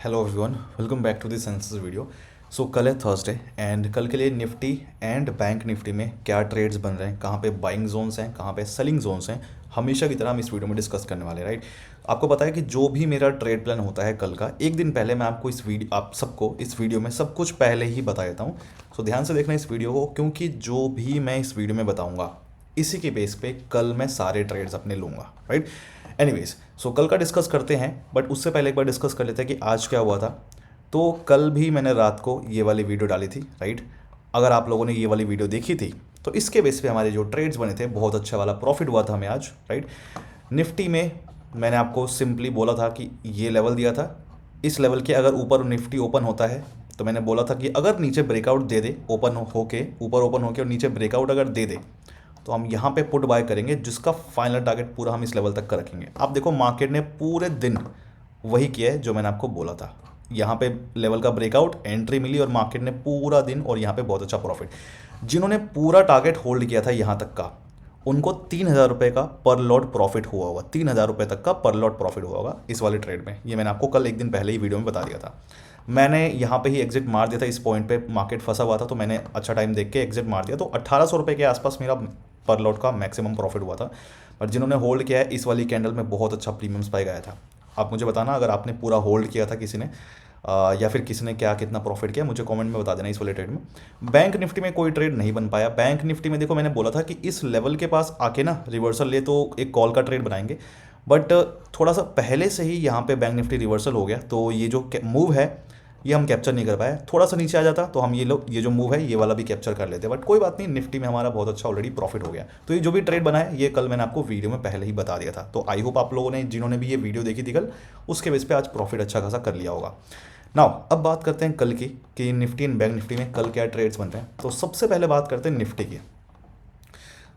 Hello everyone, welcome back to this census video. So कल है Thursday and कल के लिए निफ्टी एंड बैंक निफ्टी में क्या ट्रेड्स बन रहे हैं, कहाँ पे बाइंग जोन्स हैं, कहाँ पे सेलिंग जोन्स हैं, हमेशा की तरह हम इस वीडियो में डिस्कस करने वाले हैं। राइट, आपको पता है कि जो भी मेरा ट्रेड प्लान होता है कल का एक दिन पहले मैं आपको इस वीडियो आप सबको इस वीडियो में सब कुछ पहले ही बता देता हूँ। सो ध्यान से देखना इस वीडियो को, क्योंकि जो भी मैं इस वीडियो में बताऊँगा इसी के बेस पे कल मैं सारे ट्रेड्स अपने लूँगा। राइट, एनीवेज, सो कल का डिस्कस करते हैं, बट उससे पहले एक बार डिस्कस कर लेते हैं कि आज क्या हुआ था। तो कल भी मैंने रात को ये वाली वीडियो डाली थी। राइट, अगर आप लोगों ने ये वाली वीडियो देखी थी तो इसके बेस पे हमारे जो ट्रेड्स बने थे, बहुत अच्छा वाला प्रॉफिट हुआ था हमें आज। राइट, निफ्टी में मैंने आपको सिंपली बोला था कि ये लेवल दिया था, इस लेवल के अगर ऊपर निफ्टी ओपन होता है तो मैंने बोला था कि अगर नीचे ब्रेकआउट दे दे, ओपन होके ऊपर ओपन होके और नीचे ब्रेकआउट अगर दे दे तो हम यहाँ पे पुट बाय करेंगे, जिसका फाइनल टारगेट पूरा हम इस लेवल तक का रखेंगे। आप देखो मार्केट ने पूरे दिन वही किया है जो मैंने आपको बोला था। यहाँ पे लेवल का ब्रेकआउट, एंट्री मिली और मार्केट ने पूरा दिन और यहाँ पे बहुत अच्छा प्रॉफिट। जिन्होंने पूरा टारगेट होल्ड किया था यहाँ तक का, उनको 3,000 रुपये का पर लॉट प्रॉफिट हुआ होगा। 3,000 रुपये तक का पर लॉट प्रॉफिट हुआ होगा इस वाले ट्रेड में। ये मैंने आपको कल एक दिन पहले ही वीडियो में बता दिया था। मैंने यहाँ पे ही एग्जिट मार दिया था, इस पॉइंट पे मार्केट फंसा हुआ था तो मैंने अच्छा टाइम देख के एग्जिट मार दिया। तो 1,800 रुपये के आसपास मेरा पर लॉट का मैक्सिमम प्रॉफिट हुआ था। बट जिन्होंने होल्ड किया है इस वाली कैंडल में बहुत अच्छा प्रीमियम्स पाई गया था। आप मुझे बताना अगर आपने पूरा होल्ड किया था किसी ने, या फिर किसी ने क्या कितना प्रॉफिट किया, मुझे कमेंट में बता देना इस वाले ट्रेड में। बैंक निफ्टी में कोई ट्रेड नहीं बन पाया। बैंक निफ्टी में देखो मैंने बोला था कि इस लेवल के पास आके ना रिवर्सल ले तो एक कॉल का ट्रेड बनाएंगे, बट थोड़ा सा पहले से ही यहाँ पे बैंक निफ्टी रिवर्सल हो गया तो ये जो मूव है ये हम कैप्चर नहीं कर पाए। थोड़ा सा नीचे आ जाता तो हम ये जो मूव है ये वाला भी कैप्चर कर लेते, बट कोई बात नहीं, निफ्टी में हमारा बहुत अच्छा ऑलरेडी प्रॉफिट हो गया। तो ये जो भी ट्रेड बना है ये कल मैंने आपको वीडियो में पहले ही बता दिया था। तो आई होप आप लोगों ने, जिन्होंने भी ये वीडियो देखी थी कल, उसके बेस पे आज प्रॉफिट अच्छा खासा कर लिया होगा। नाउ अब बात करते हैं कल की कि निफ्टी एंड बैंक निफ्टी में कल क्या ट्रेड्स बन रहे हैं। तो सबसे पहले बात करते हैं निफ्टी की।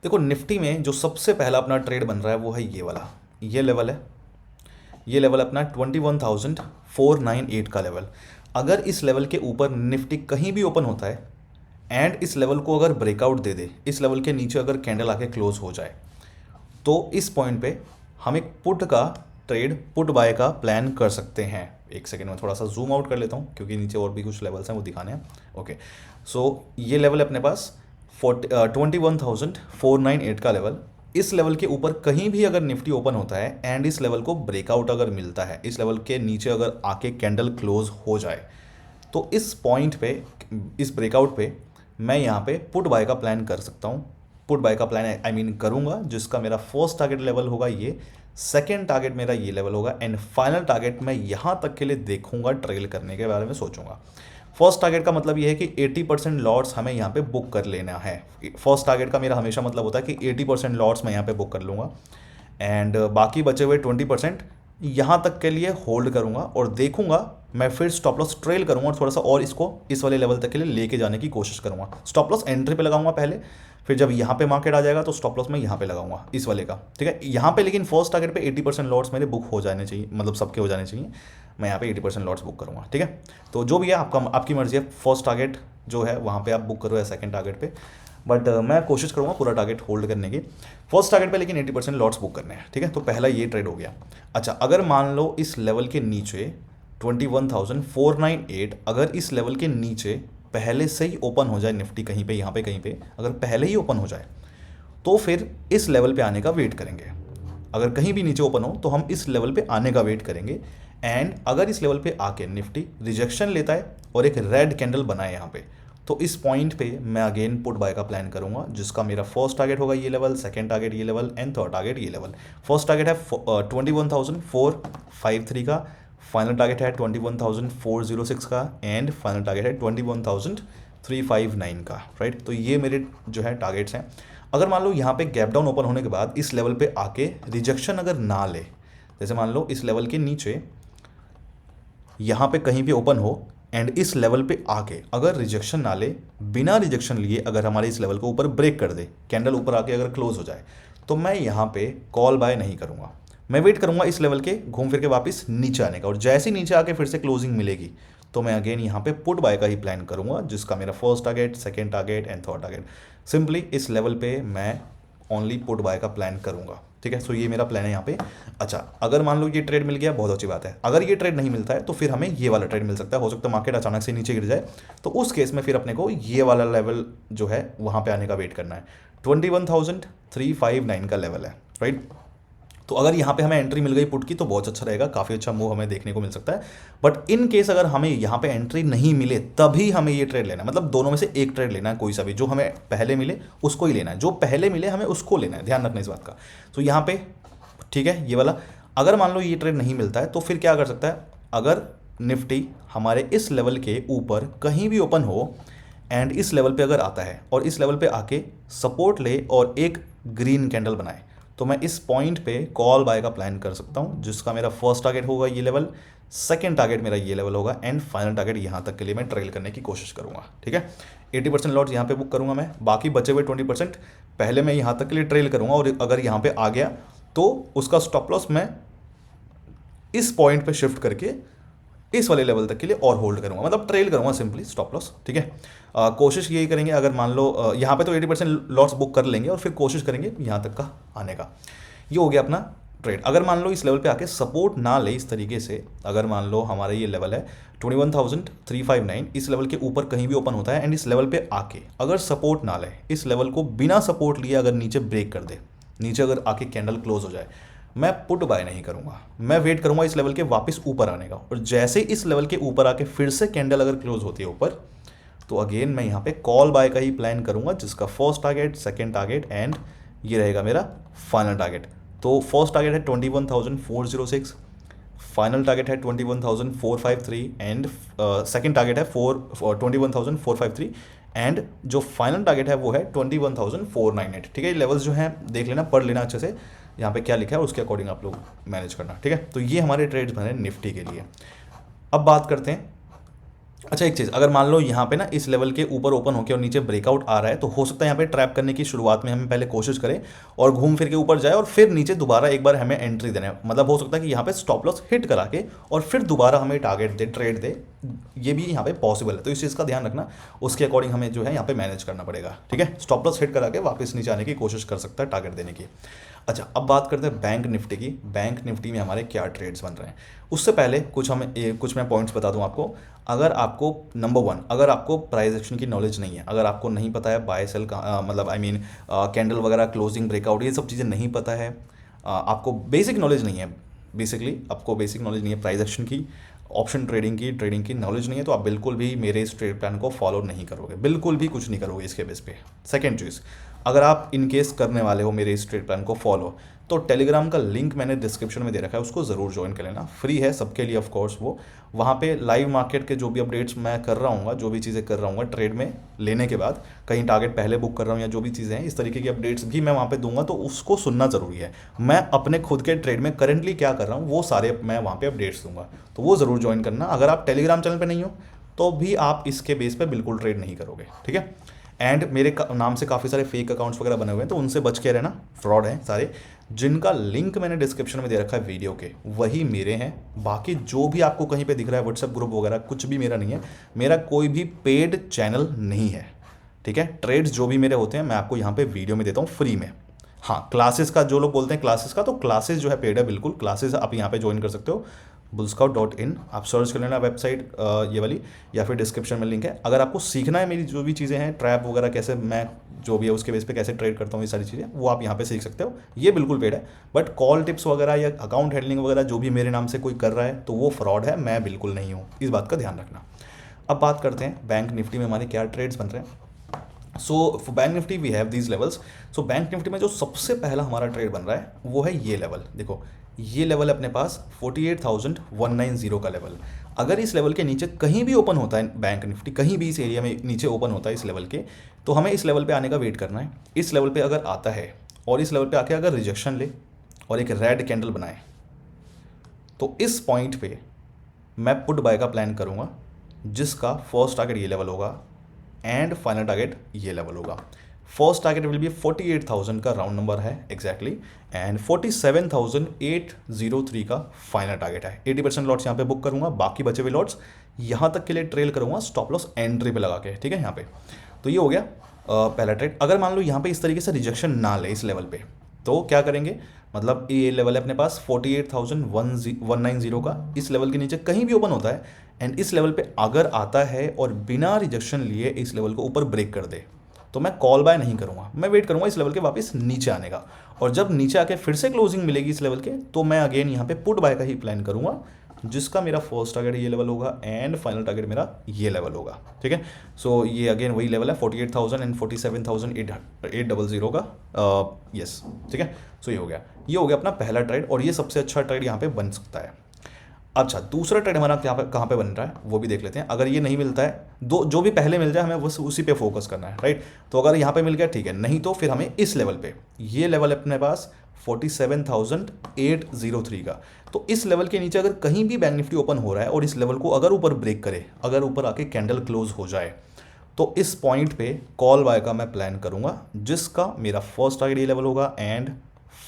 देखो निफ्टी में जो सबसे पहला अपना ट्रेड बन रहा है वो है ये वाला, ये लेवल है। ये लेवल अपना 21,498 का लेवल। अगर इस लेवल के ऊपर निफ्टी कहीं भी ओपन होता है एंड इस लेवल को अगर ब्रेकआउट दे दे, इस लेवल के नीचे अगर कैंडल आके क्लोज हो जाए, तो इस पॉइंट पे हम एक पुट का ट्रेड, पुट बाय का प्लान कर सकते हैं। एक सेकेंड में थोड़ा सा जूम आउट कर लेता हूँ क्योंकि नीचे और भी कुछ लेवल्स हैं वो दिखाने हैं। ओके, सो ये लेवल है अपने पास 21,498 का लेवल। इस लेवल के ऊपर कहीं भी अगर निफ्टी ओपन होता है एंड इस लेवल को ब्रेकआउट अगर मिलता है, इस लेवल के नीचे अगर आके कैंडल क्लोज हो जाए, तो इस पॉइंट पे, इस ब्रेकआउट पे मैं यहाँ पे पुट बाय का प्लान कर सकता हूँ। पुट बाय का प्लान आई मीन करूँगा, जिसका मेरा फर्स्ट टारगेट लेवल होगा ये, सेकेंड टारगेट मेरा ये लेवल होगा एंड फाइनल टारगेट मैं यहाँ तक के लिए देखूंगा, ट्रेल करने के बारे में सोचूंगा। फर्स्ट टारगेट का मतलब ये है कि 80% लॉट्स हमें यहाँ पे बुक कर लेना है। फर्स्ट टारगेट का मेरा हमेशा मतलब होता है कि 80% लॉट्स मैं यहाँ पे बुक कर लूँगा एंड बाकी बचे हुए 20% यहाँ तक के लिए होल्ड करूँगा और देखूंगा। मैं फिर स्टॉप लॉस ट्रेल करूँगा और थोड़ा सा और इसको इस वाले लेवल तक के लिए लेके जाने की कोशिश करूँगा। स्टॉप लॉस एंट्री पे लगाऊंगा पहले, फिर जब यहाँ पे मार्केट आ जाएगा तो स्टॉप लॉस मैं यहाँ पे लगाऊंगा इस वाले का। ठीक है, यहाँ पे लेकिन फर्स्ट टारगेट पे 80% लॉट्स मेरे बुक हो जाने चाहिए, मतलब सबके हो जाने चाहिए। मैं यहाँ पे 80% लॉट्स बुक करूँगा। ठीक है, तो जो भी है आपकी मर्जी है, फर्स्ट टारगेट जो है वहाँ पे आप बुक करो या सेकंड टारगेट पे, बट मैं कोशिश करूँगा पूरा टारगेट होल्ड करने की। फर्स्ट टारगेट पे लेकिन 80% लॉट्स बुक करने हैं। ठीक है, तो पहला ये ट्रेड हो गया। अच्छा, अगर मान लो इस लेवल के नीचे 21,498, अगर इस लेवल के नीचे पहले से ही ओपन हो जाए निफ्टी, कहीं पे यहाँ पे कहीं पे अगर पहले ही ओपन हो जाए, तो फिर इस लेवल पे आने का वेट करेंगे। अगर कहीं भी नीचे ओपन हो तो हम इस लेवल पे आने का वेट करेंगे एंड अगर इस लेवल पे आके निफ्टी रिजेक्शन लेता है और एक रेड कैंडल बनाए यहाँ पे, तो इस पॉइंट पे मैं अगेन पुट बाय का प्लान करूंगा, जिसका मेरा फर्स्ट टारगेट होगा ये लेवल, सेकंड टारगेट ये लेवल एंड थर्ड टारगेट ये लेवल। फर्स्ट टारगेट है 21,453 का, फाइनल टारगेट है 21,406 का एंड फाइनल टारगेट है 21,359 का। राइट, तो ये मेरे जो है टारगेट्स हैं। अगर मान लो यहाँ पे गैप डाउन ओपन होने के बाद इस लेवल पे आके रिजेक्शन अगर ना ले, जैसे मान लो इस लेवल के नीचे यहाँ पे कहीं भी ओपन हो एंड इस लेवल पे आके अगर रिजेक्शन ना ले, बिना रिजेक्शन लिए अगर हमारे इस लेवल को ऊपर ब्रेक कर दे, कैंडल ऊपर आके अगर क्लोज हो जाए, तो मैं यहाँ पे कॉल बाय नहीं करूँगा। मैं वेट करूँगा इस लेवल के घूम फिर के वापस नीचे आने का, और जैसे ही नीचे आके फिर से क्लोजिंग मिलेगी तो मैं अगेन यहाँ पे पुट बाय का ही प्लान करूँगा, जिसका मेरा first target, second target and third target. Simply इस लेवल पे मैं ओनली पुट बाय का प्लान करूँगा। ठीक है। सो ये मेरा प्लान है यहाँ पे। अच्छा, अगर मान लो ये ट्रेड मिल गया, बहुत अच्छी बात है। अगर ये ट्रेड नहीं मिलता है तो फिर हमें ये वाला ट्रेड मिल सकता है। हो सकता है मार्केट अचानक से नीचे गिर जाए, तो उस केस में फिर अपने को ये वाला लेवल जो है वहाँ पे आने का वेट करना है। 21,359 का लेवल है, राइट। तो अगर यहाँ पे हमें एंट्री मिल गई पुट की तो बहुत अच्छा रहेगा, काफ़ी अच्छा मूव हमें देखने को मिल सकता है। बट इन केस अगर हमें यहाँ पे एंट्री नहीं मिले तभी हमें ये ट्रेड लेना है, मतलब दोनों में से एक ट्रेड लेना है, कोई सा भी। जो हमें पहले मिले उसको ही लेना है, जो पहले मिले हमें उसको लेना है, ध्यान रखना इस बात का। तो यहाँ पे ठीक है, ये वाला। अगर मान लो ये ट्रेड नहीं मिलता है तो फिर क्या कर सकता है, अगर निफ्टी हमारे इस लेवल के ऊपर कहीं भी ओपन हो एंड इस लेवल पे अगर आता है और इस लेवल पे आके सपोर्ट ले और एक ग्रीन कैंडल बनाए, तो मैं इस पॉइंट पे कॉल बाय का प्लान कर सकता हूँ, जिसका मेरा फर्स्ट टारगेट होगा ये लेवल, सेकंड टारगेट मेरा ये लेवल होगा एंड फाइनल टारगेट यहाँ तक के लिए मैं ट्रेल करने की कोशिश करूँगा, ठीक है। 80% लॉट्स यहाँ पे बुक करूँगा मैं, बाकी बचे हुए 20% पहले मैं यहाँ तक के लिए ट्रेल करूँगा, और अगर यहाँ पे आ गया तो उसका स्टॉप लॉस मैं इस पॉइंट पे शिफ्ट करके इस वाले लेवल तक के लिए और होल्ड करूंगा, मतलब ट्रेल करूंगा सिंपली, स्टॉप लॉस, ठीक है। कोशिश यही करेंगे, अगर मान लो यहाँ पे तो 80% लॉट्स बुक कर लेंगे और फिर कोशिश करेंगे यहाँ तक का आने का। ये हो गया अपना ट्रेड। अगर मान लो इस लेवल पे आके सपोर्ट ना ले इस तरीके से, अगर मान लो हमारा ये लेवल है 21,359, इस लेवल के ऊपर कहीं भी ओपन होता है एंड इस लेवल पे आके अगर सपोर्ट ना ले, इस लेवल को बिना सपोर्ट लिए अगर नीचे ब्रेक कर दे, नीचे अगर आके कैंडल क्लोज हो जाए, मैं पुट बाय नहीं करूंगा, मैं वेट करूंगा इस लेवल के वापस ऊपर आने का। और जैसे इस लेवल के ऊपर आके फिर से कैंडल अगर क्लोज होती है ऊपर, तो अगेन मैं यहाँ पे कॉल बाय का ही प्लान करूंगा, जिसका first target, second target and ये रहेगा मेरा फाइनल टारगेट। तो फर्स्ट टारगेट है 21,406, फाइनल टारगेट है 21,453 एंड सेकंड टारगेट है 21,453 एंड जो फाइनल टारगेट है वो है 21,498, ठीक है। ये लेवल्स जो हैं देख लेना, पढ़ लेना अच्छे से, यहाँ पे क्या लिखा है उसके अकॉर्डिंग आप लोग मैनेज करना, ठीक है। तो ये हमारे ट्रेड्स बने निफ्टी के लिए। अब बात करते हैं, अच्छा एक चीज़, अगर मान लो यहाँ पे ना इस लेवल के ऊपर ओपन होकर और नीचे ब्रेकआउट आ रहा है, तो हो सकता है यहाँ पे ट्रैप करने की शुरुआत में हमें पहले कोशिश करें और घूम फिर के ऊपर जाए और फिर नीचे दोबारा एक बार हमें एंट्री देना है। मतलब हो सकता है कि यहाँ पे स्टॉप लॉस हिट करा के और फिर दोबारा हमें टारगेट दे, ट्रेड दे, ये भी यहाँ पे पॉसिबल है। तो इस चीज़ का ध्यान रखना, उसके अकॉर्डिंग हमें जो है यहाँ पे मैनेज करना पड़ेगा, ठीक है। स्टॉप लॉस हिट करा के वापस नीचे आने की कोशिश कर सकता है टारगेट देने की। अच्छा, अब बात करते हैं बैंक निफ्टी की। बैंक निफ्टी में हमारे क्या ट्रेड्स बन रहे हैं, उससे पहले कुछ मैं पॉइंट्स बता दूं आपको। अगर आपको नंबर 1, अगर आपको प्राइस एक्शन की नॉलेज नहीं है, अगर आपको नहीं पता है बाय सेल का, मतलब आई मीन कैंडल वगैरह, क्लोजिंग, ब्रेकआउट, ये सब चीज़ें नहीं पता है, आपको बेसिक नॉलेज नहीं है, बेसिकली आपको बेसिक नॉलेज नहीं है प्राइस एक्शन की, ऑप्शन ट्रेडिंग की नॉलेज नहीं है, तो आप बिल्कुल भी मेरे इस ट्रेड प्लान को फॉलो नहीं करोगे, बिल्कुल भी कुछ नहीं करोगे इसके बेस पे। सेकंड चीज़, अगर आप इन केस करने वाले हो मेरे इस ट्रेड प्लान को फॉलो, तो टेलीग्राम का लिंक मैंने डिस्क्रिप्शन में दे रखा है, उसको ज़रूर ज्वाइन कर लेना, फ्री है सबके लिए ऑफ कोर्स वो। वहाँ पे लाइव मार्केट के जो भी अपडेट्स मैं कर रहा हूँ, जो भी चीज़ें कर रहा हूँ ट्रेड में लेने के बाद, कहीं टारगेट पहले बुक कर रहा हूँ या जो भी चीज़ें हैं, इस तरीके की अपडेट्स भी मैं वहाँ पे दूंगा, तो उसको सुनना ज़रूरी है। मैं अपने खुद के ट्रेड में करेंटली क्या कर रहा हूँ वो सारे मैं वहाँ पे अपडेट्स दूंगा, तो वो ज़रूर ज्वाइन करना। अगर आप टेलीग्राम चैनल पर नहीं हो तो भी आप इसके बेस पर बिल्कुल ट्रेड नहीं करोगे, ठीक है। एंड मेरे नाम से काफ़ी सारे फेक अकाउंट्स वगैरह बने हुए हैं, तो उनसे बच के रहना, फ्रॉड हैं सारे। जिनका लिंक मैंने डिस्क्रिप्शन में दे रखा है वीडियो के, वही मेरे हैं। बाकी जो भी आपको कहीं पे दिख रहा है व्हाट्सएप ग्रुप वगैरह, कुछ भी मेरा नहीं है, मेरा कोई भी पेड चैनल नहीं है, ठीक है। ट्रेड्स जो भी मेरे होते हैं मैं आपको यहाँ पे वीडियो में देता हूँ फ्री में। हाँ, क्लासेस का जो लोग बोलते हैं क्लासेस का, तो क्लासेस जो है पेड है, बिल्कुल क्लासेस आप यहाँ पे ज्वाइन कर सकते हो, bullscout.in आप सर्च कर लेना वेबसाइट ये वाली, या फिर डिस्क्रिप्शन में लिंक है। अगर आपको सीखना है मेरी जो भी चीज़ें हैं, ट्रैप वगैरह कैसे मैं जो भी है उसके बेस पे कैसे ट्रेड करता हूँ, ये सारी चीज़ें वो आप यहाँ पे सीख सकते हो, ये बिल्कुल पेड है। बट कॉल टिप्स वगैरह या अकाउंट हैंडलिंग वगैरह जो भी मेरे नाम से कोई कर रहा है तो वो फ्रॉड है, मैं बिल्कुल नहीं हूँ, इस बात का ध्यान रखना। अब बात करते हैं बैंक निफ्टी में हमारे क्या ट्रेड्स बन रहे हैं। So bank Nifty we have these levels. So bank Nifty में जो सबसे पहला हमारा ट्रेड बन रहा है वो है ये लेवल, देखो ये लेवल है अपने पास 48,190 का लेवल। अगर इस लेवल के नीचे कहीं भी ओपन होता है बैंक निफ्टी, कहीं भी इस एरिया में नीचे ओपन होता है इस लेवल के, तो हमें इस लेवल पे आने का वेट करना है। इस लेवल पे अगर आता है और इस लेवल पे आके अगर रिजेक्शन ले और एक रेड कैंडल बनाए, तो इस पॉइंट पे मैं पुट बाय का प्लान करूँगा, जिसका फर्स्ट टारगेट ये लेवल होगा एंड फाइनल टारगेट ये लेवल होगा। फर्स्ट टारगेट विल बी 48,000 का राउंड नंबर है एग्जैक्टली, एंड 47,803 का फाइनल टारगेट है। 80% लॉट्स यहाँ पे बुक करूंगा, बाकी बचे हुए लॉट्स यहाँ तक के लिए ट्रेल करूंगा स्टॉप लॉस एंट्री पे लगा के, ठीक है। यहाँ पे तो ये हो गया पहला ट्रेड। अगर मान लो यहाँ पे इस तरीके से रिजेक्शन ना ले इस लेवल पे, तो क्या करेंगे, मतलब ये लेवल है अपने पास 48,190 का, इस लेवल के नीचे कहीं भी ओपन होता है एंड इस लेवल पे अगर आता है और बिना रिजेक्शन लिए इस लेवल को ऊपर ब्रेक कर दे, तो मैं कॉल बाय नहीं करूंगा, मैं वेट करूंगा इस लेवल के वापस नीचे आने का। और जब नीचे आके फिर से क्लोजिंग मिलेगी इस लेवल के, तो मैं अगेन यहाँ पे पुट बाय का ही प्लान करूंगा, जिसका मेरा फर्स्ट टारगेट ये लेवल होगा एंड फाइनल टारगेट मेरा ये लेवल होगा। ठीक है, सो ये अगेन वही लेवल है 48,000 एंड 47,800 का। यस, ठीक है, सो ये हो गया अपना पहला ट्रेड, और ये सबसे अच्छा ट्रेड यहाँ पे बन सकता है। अच्छा, दूसरा ट्रेड हमारा कहाँ पे बन रहा है वो भी देख लेते हैं। अगर ये नहीं मिलता है, दो जो भी पहले मिल जाए हमें बस उसी पे फोकस करना है, राइट। तो अगर यहाँ पे मिल गया ठीक है, नहीं तो फिर हमें इस लेवल पे, ये लेवल है अपने पास 47,803 का, तो इस लेवल के नीचे अगर कहीं भी बैंक निफ्टी ओपन हो रहा है और इस लेवल को अगर ऊपर ब्रेक करे, अगर ऊपर आके कैंडल क्लोज हो जाए, तो इस पॉइंट पे कॉल बाय का मैं प्लान करूंगा, जिसका मेरा फर्स्ट टारगेट ये लेवल होगा एंड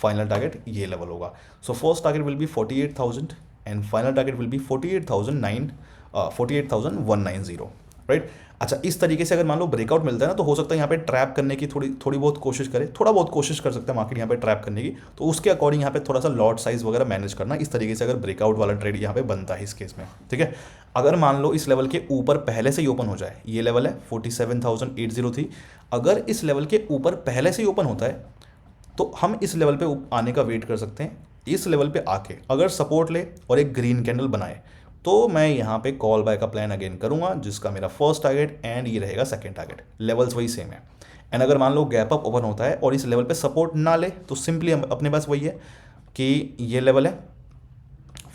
फाइनल टारगेट ये लेवल होगा। So first target will be 48,000 and final target will be 48,190, right. अच्छा, इस तरीके से अगर मान लो ब्रेकआउट मिलता है ना, तो हो सकता है यहाँ पे ट्रैप करने की थोड़ी बहुत कोशिश करे, थोड़ा बहुत कोशिश कर सकता है मार्केट यहाँ पे ट्रैप करने की, तो उसके अकॉर्डिंग यहाँ पे थोड़ा सा लॉट साइज वगैरह मैनेज करना, इस तरीके से अगर ब्रेकआउट वाला ट्रेड यहाँ पे बनता है इस केस में। ठीक है, अगर मान लो इस लेवल के ऊपर पहले से ही ओपन हो जाए, ये लेवल है 47,803, अगर इस लेवल के ऊपर पहले से ही ओपन होता है, तो हम इस लेवल पे आने का वेट कर सकते हैं। इस लेवल पे आके अगर सपोर्ट ले और एक ग्रीन कैंडल बनाए, तो मैं यहाँ पे कॉल बाय का प्लान अगेन करूंगा, जिसका मेरा फर्स्ट टारगेट एंड ये रहेगा सेकंड टारगेट, लेवल्स वही सेम है। एंड अगर मान लो गैप अप ओपन होता है और इस लेवल पे सपोर्ट ना ले, तो सिंपली अपने पास वही है कि ये लेवल है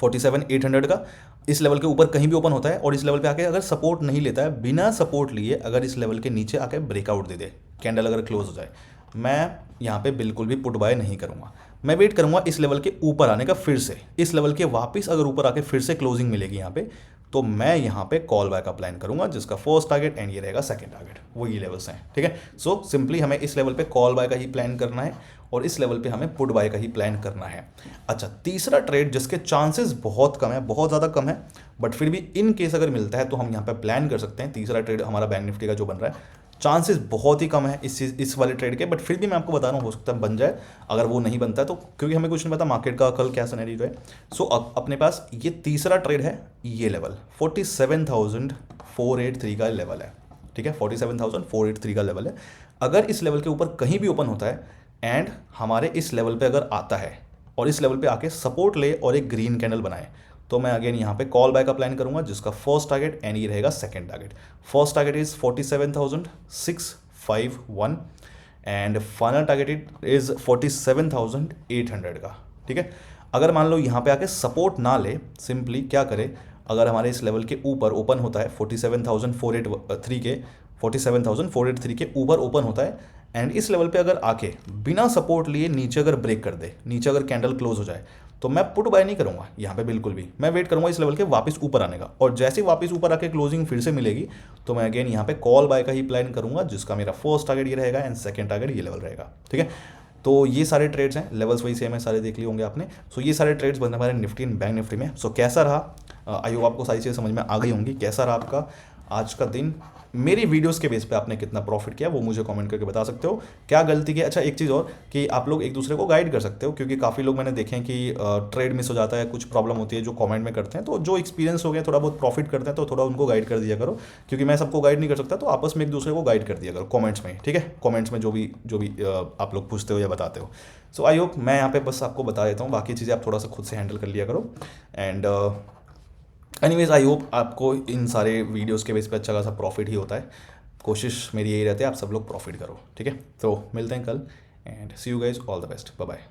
47,800 का, इस लेवल के ऊपर कहीं भी ओपन होता है और इस लेवल पे आके अगर सपोर्ट नहीं लेता है, बिना सपोर्ट लिए अगर इस लेवल के नीचे आके ब्रेकआउट दे दे, कैंडल अगर क्लोज हो जाए, मैं यहाँ पे बिल्कुल भी पुट बाय नहीं करूँगा, मैं वेट करूँगा इस लेवल के ऊपर आने का, फिर से इस लेवल के वापस अगर ऊपर आके फिर से क्लोजिंग मिलेगी यहाँ पे, तो मैं यहाँ पे कॉल बाय का प्लान करूँगा, जिसका फर्स्ट टारगेट एंड ये रहेगा सेकंड टारगेट, वो ये लेवल्स हैं। ठीक है, सो सिंपली हमें इस लेवल पे कॉल बाय का ही प्लान करना है और इस लेवल पे हमें पुट बाय का ही प्लान करना है। अच्छा, तीसरा ट्रेड जिसके चांसेस बहुत कम है, बहुत ज़्यादा कम है, बट फिर भी इन केस अगर मिलता है तो हम यहाँ पे प्लान कर सकते हैं। तीसरा ट्रेड हमारा बैंक निफ्टी का जो बन रहा है, चांसेस बहुत ही कम है इस वाले ट्रेड के, बट फिर भी मैं आपको बता रहा हूँ, हो सकता है बन जाए। अगर वो नहीं बनता है तो, क्योंकि हमें कुछ नहीं पता मार्केट का कल क्या सिनेरियो है। सो अपने पास ये तीसरा ट्रेड है, ये लेवल 47,483 का लेवल है। ठीक है, 47,483 का लेवल है। अगर इस लेवल के ऊपर कहीं भी ओपन होता है एंड हमारे इस लेवल पे अगर आता है और इस लेवल पे आके सपोर्ट ले और एक ग्रीन कैंडल बनाए, तो मैं अगेन यहाँ पे कॉल बाय का प्लान करूंगा, जिसका फर्स्ट टारगेट एंड ये रहेगा second target. First target is 47,651 and final target is 47,800 का। ठीक है, अगर मान लो यहाँ पे आके सपोर्ट ना ले, सिंपली क्या करे, अगर हमारे इस लेवल के ऊपर ओपन होता है 47,483 के ऊपर ओपन होता है एंड इस लेवल पे अगर आके बिना सपोर्ट लिए नीचे अगर ब्रेक कर दे, नीचे अगर कैंडल क्लोज हो जाए, तो मैं पुट बाय नहीं करूंगा यहाँ पे बिल्कुल भी, मैं वेट करूंगा इस लेवल के वापस ऊपर आने का, और जैसे वापस ऊपर आके क्लोजिंग फिर से मिलेगी, तो मैं अगेन यहाँ पे कॉल बाय का ही प्लान करूंगा, जिसका मेरा फर्स्ट टारगेट ये रहेगा एंड सेकंड टारगेट ये लेवल रहेगा। ठीक है, तो ये सारे ट्रेड्स हैं, लेवल्स वही सेम है, सारे देख लिए होंगे आपने। सो ये सारे ट्रेड्स बनते हैं हमारे निफ्टी एंड बैंक निफ्टी में। सो कैसा रहा, आई होप आपको सारी चीज़ें समझ में आ गई होंगी। कैसा रहा आपका आज का दिन, मेरी वीडियोस के बेस पे आपने कितना प्रॉफिट किया वो मुझे कमेंट करके बता सकते हो, क्या गलती की। अच्छा, एक चीज़ और कि आप लोग एक दूसरे को गाइड कर सकते हो, क्योंकि काफ़ी लोग मैंने देखे हैं कि ट्रेड मिस हो जाता है, कुछ प्रॉब्लम होती है जो कमेंट में करते हैं, तो जो एक्सपीरियंस हो गया, थोड़ा बहुत प्रॉफिट करते हैं, तो थोड़ा उनको गाइड कर दिया करो, क्योंकि मैं सबको गाइड नहीं कर सकता, तो आपस में एक दूसरे को गाइड कर दिया करो कॉमेंट्स में। ठीक है, कॉमेंट्स में जो भी आप लोग पूछते हो या बताते हो। सो आई होप, मैं यहाँ पे बस आपको बता देता हूँ, बाकी चीज़ें आप थोड़ा सा खुद से हैंडल कर लिया करो। एंड एनीवेज, आई होप आपको इन सारे वीडियोस के बेस पे अच्छा खासा प्रॉफिट ही होता है। कोशिश मेरी यही रहती है आप सब लोग प्रॉफिट करो। ठीक है, तो मिलते हैं कल and see you guys, all the best, bye bye.